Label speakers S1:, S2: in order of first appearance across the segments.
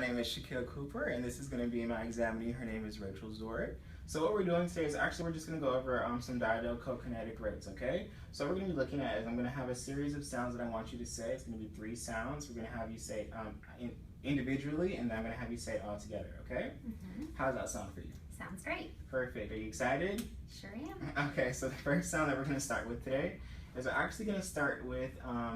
S1: name is Shaquille Cooper, and this is going to be my examinee. Her name is Rachel Zord. So what we're doing today is actually we're just going to go over some diagonal cokinetic rates, okay? So what we're going to be looking at is I'm going to have a series of sounds that I want you to say. It's going to be 3 sounds. We're going to have you say individually, and then I'm going to have you say it all together, okay? How does that sound for you?
S2: Sounds great.
S1: Perfect. Are you excited?
S2: Sure am.
S1: Okay, so the first sound that we're going to start with today is we're actually going to start with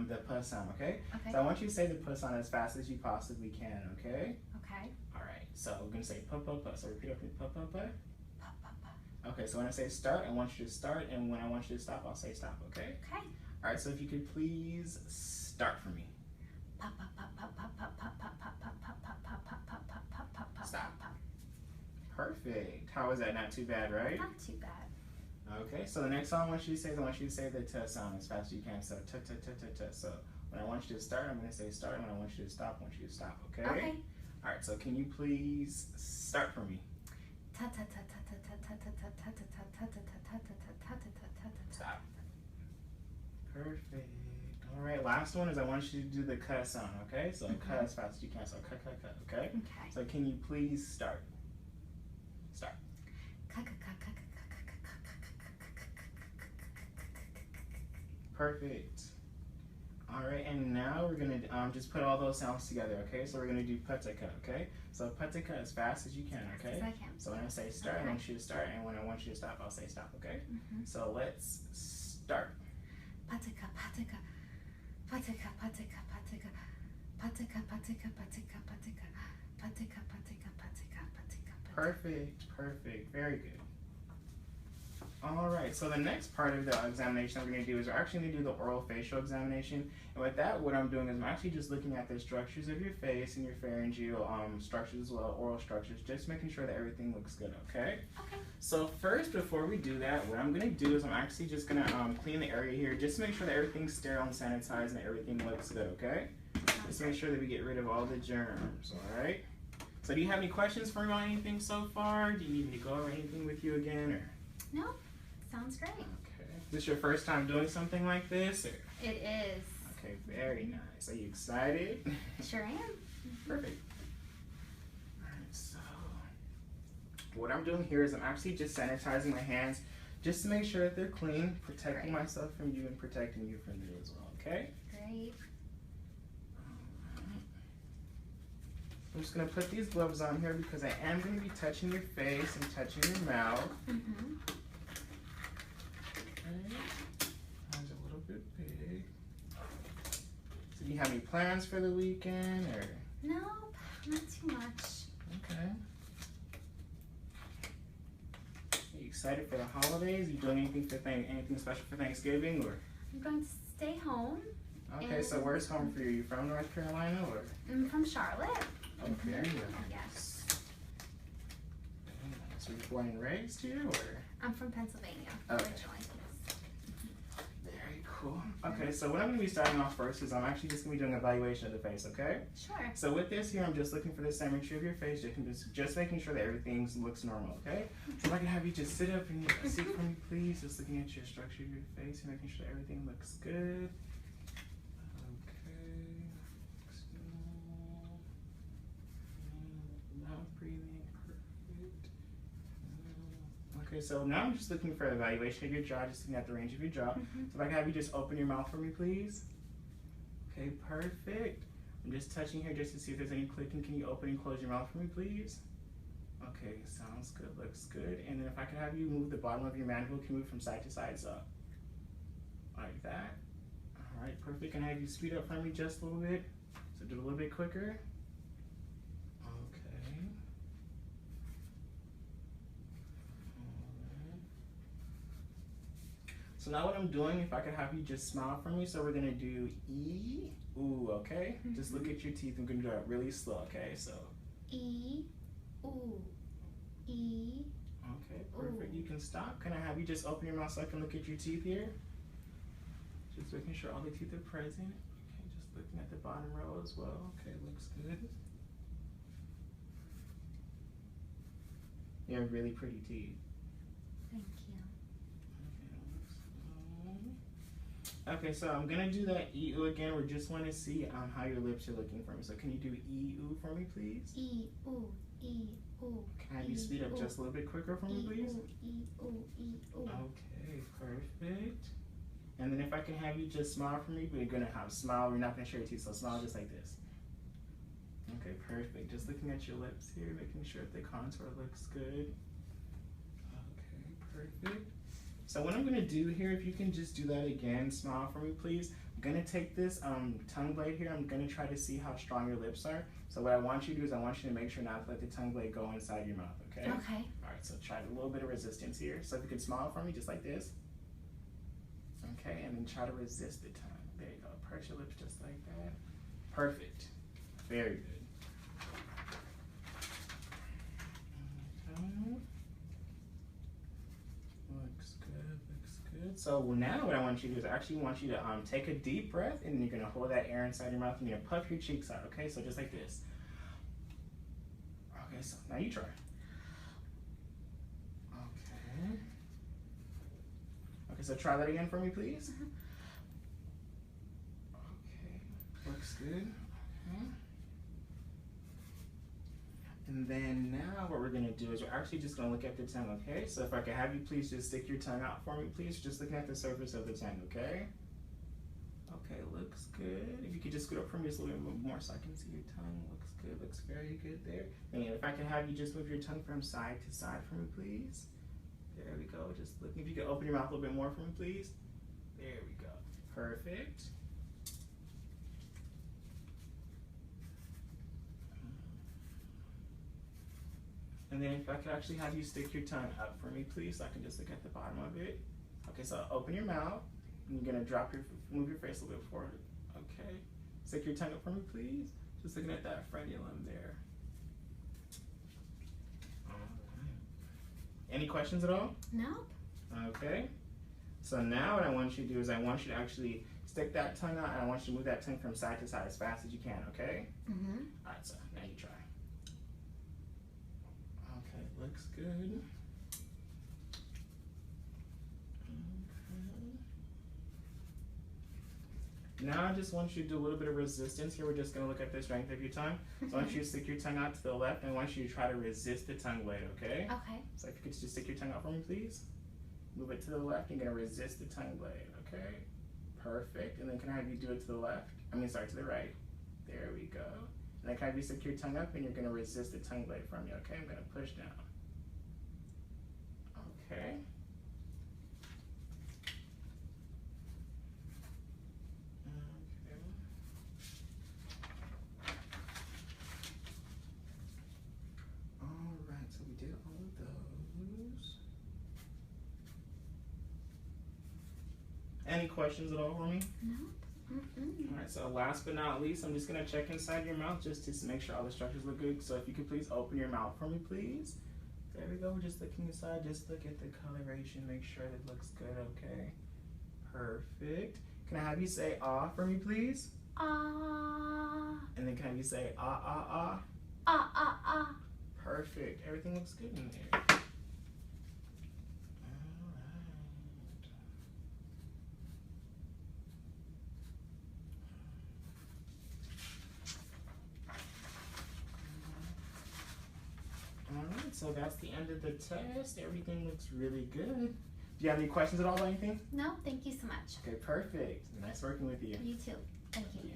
S1: the P sound, okay?
S2: Okay.
S1: So I want you to say the P sound as fast as you possibly can, okay?
S2: Okay.
S1: All right, so we're going to say P, P, P. So repeat after me, P, P, P.
S2: Pa, pa, pa.
S1: Okay, so when I say start, I want you to start, and when I want you to stop, I'll say stop, okay?
S2: Okay.
S1: All right, so if you could please start for me.
S2: Pa, pa, pa, pa, pa, pa, pa, pa, pa, pa, pa, pa, pa, pa, pa, pa, pa, pa, pa,
S1: Stop.
S2: pa.
S1: Perfect. How was that? Not too bad, right?
S2: Not too bad.
S1: Okay, so the next song I want you to say is I want you to say the T sound as fast as you can. So T, T, T, T, T. So when I want you to start, I'm going to say start. And when I want you to stop, I want you to stop, okay?
S2: Okay.
S1: All right, so can you please start for me?
S2: Ta ta ta ta ta ta ta ta ta ta ta ta ta ta ta ta ta ta ta.
S1: Stop. Perfect. All right, last one is I want you to do the K sound, okay? So K as fast as you can. So K, K, K, okay?
S2: Okay.
S1: So can you please start? Start. Perfect. All right, and now we're gonna just put all those sounds together, okay? So we're gonna do patika, okay? So patika as fast as you can, okay?
S2: As I can.
S1: So when I say start,
S2: Okay.
S1: I want you to start, and when I want you to stop, I'll say stop, okay? So let's start.
S2: Patika, patika, patika, patika, patika, patika, patika, patika, patika, patika, patika, patika, patika.
S1: Perfect, perfect, very good. All right, so the next part of the examination we're going to do is we're actually going to do the oral facial examination. And with that, what I'm doing is I'm actually just looking at the structures of your face and your pharyngeal structures as well, oral structures, just making sure that everything looks good, okay?
S2: Okay.
S1: So first, before we do that, what I'm going to do is I'm actually just going to clean the area here, just to make sure that everything's sterile and sanitized and everything looks good, okay? Just make sure that we get rid of all the germs, all right? So do you have any questions for me on anything so far? Do you need me to go over anything with you again, or?
S2: No, sounds great.
S1: Okay. Is this your first time doing something like this, or?
S2: It is.
S1: Okay, very nice. Are you excited?
S2: Sure am.
S1: Perfect. Alright, so what I'm doing here is I'm actually just sanitizing my hands just to make sure that they're clean, protecting
S2: Great.
S1: myself from you and protecting you from me as well, okay?
S2: Great.
S1: I'm just going to put these gloves on here because I am going to be touching your face and touching your mouth. Okay. Mine's a little bit big. So do you have any plans for the weekend, or?
S2: Nope, not too much.
S1: Okay. Are you excited for the holidays? Are you doing anything for anything special for Thanksgiving, or?
S2: I'm going to stay home.
S1: Okay, so where's home for you? You from North Carolina, or?
S2: I'm from Charlotte.
S1: Oh, very nice.
S2: Yes.
S1: So you're born and raised here, or?
S2: I'm from Pennsylvania
S1: Okay.
S2: originally.
S1: Very cool. Okay, so what I'm going to be starting off first is I'm actually just going to be doing an evaluation of the face, okay?
S2: Sure.
S1: So with this here, I'm just looking for the symmetry of your face, just making sure that everything looks normal, okay? So if I can have you just sit up and sit for me, please, just looking at your structure of your face and making sure that everything looks good. Okay. Mouth breathing, perfect. Okay, so now I'm just looking for an evaluation of your jaw, just looking at the range of your jaw. So if I can have you just open your mouth for me, please. Okay, perfect. I'm just touching here just to see if there's any clicking. Can you open and close your mouth for me, please? Okay, sounds good, looks good. And then if I can have you move the bottom of your mandible, can you move from side to side, so like that. All right, perfect. Can I have you speed up for me just a little bit? So do it a little bit quicker. Okay. So now what I'm doing, if I could have you just smile for me, so we're gonna do E, ooh, okay? Just look at your teeth, I'm gonna do it really slow, okay? So
S2: E, ooh, E.
S1: Okay, perfect.
S2: Ooh.
S1: You can stop. Can I have you just open your mouth so I can look at your teeth here? Just making sure all the teeth are present. Okay, just looking at the bottom row as well. Okay, looks good. You have really pretty teeth.
S2: Thank you.
S1: Okay, so I'm gonna do that E-oo again. We just want to see how your lips are looking for me. So can you do E-oo for me, please?
S2: E-oo, E-oo.
S1: Can I have you speed up just a little bit quicker for me, please?
S2: E-oo, E-oo.
S1: Okay, perfect. And then if I can have you just smile for me, we're gonna have smile. We're not gonna show your teeth, so smile just like this. Okay, perfect. Just looking at your lips here, making sure that the contour looks good. Okay, perfect. So what I'm gonna do here, if you can just do that again, smile for me, please. I'm gonna take this tongue blade here. I'm gonna try to see how strong your lips are. So what I want you to do is I want you to make sure not to let the tongue blade go inside your mouth, okay?
S2: Okay.
S1: All right, so try a little bit of resistance here. So if you could smile for me, just like this. Okay, and then try to resist the tongue. There you go, press your lips just like that. Perfect, very good. Okay. Looks good, looks good. So now what I want you to do is I actually want you to take a deep breath and you're gonna hold that air inside your mouth and you're gonna puff your cheeks out, okay? So just like this. Okay, so now you try. Okay. Okay, so try that again for me, please. Okay, looks good. Okay. And then now what we're gonna do is we're actually just gonna look at the tongue, okay? So if I could have you please just stick your tongue out for me, please. Just looking at the surface of the tongue, okay? Okay, looks good. If you could just scoot up for me just a little bit more so I can see your tongue. Looks good, looks very good there. And if I could have you just move your tongue from side to side for me, please. There we go. Just looking. If you could open your mouth a little bit more for me, please. There we go. Perfect. And then if I could actually have you stick your tongue up for me, please, so I can just look at the bottom of it. Okay, so open your mouth. And you're gonna move your face a little bit forward. Okay. Stick your tongue up for me, please. Just looking at that frenulum there. All right. Any questions at all?
S2: Nope.
S1: Okay. So now what I want you to do is I want you to actually stick that tongue out and I want you to move that tongue from side to side as fast as you can, okay?
S2: Mm-hmm.
S1: All right, so now you try. Okay, looks good. Now I just want you to do a little bit of resistance here. We're just gonna look at the strength of your tongue. So I want you to stick your tongue out to the left and I want you to try to resist the tongue blade, okay?
S2: Okay.
S1: So if you could just stick your tongue out for me, please. Move it to the left. You're gonna resist the tongue blade, okay? Perfect. And then can I have you do it to the left? To the right. There we go. And then can I have you stick your tongue up and you're gonna resist the tongue blade from you, okay? I'm gonna push down. Okay. Any questions at all for me?
S2: No. Mm-mm.
S1: All right, so last but not least, I'm just gonna check inside your mouth just to make sure all the structures look good. So if you could please open your mouth for me, please. There we go, we're just looking inside, just look at the coloration, make sure it looks good, okay? Perfect. Can I have you say ah for me, please?
S2: Ah.
S1: And then can I have you say ah, ah, ah?
S2: Ah, ah, ah.
S1: Perfect, everything looks good in there. Alright, so that's the end of the test. Everything looks really good. Do you have any questions at all about anything?
S2: No, thank you so much.
S1: Okay, perfect. Nice working with you.
S2: You too. Thank you.
S1: Yeah.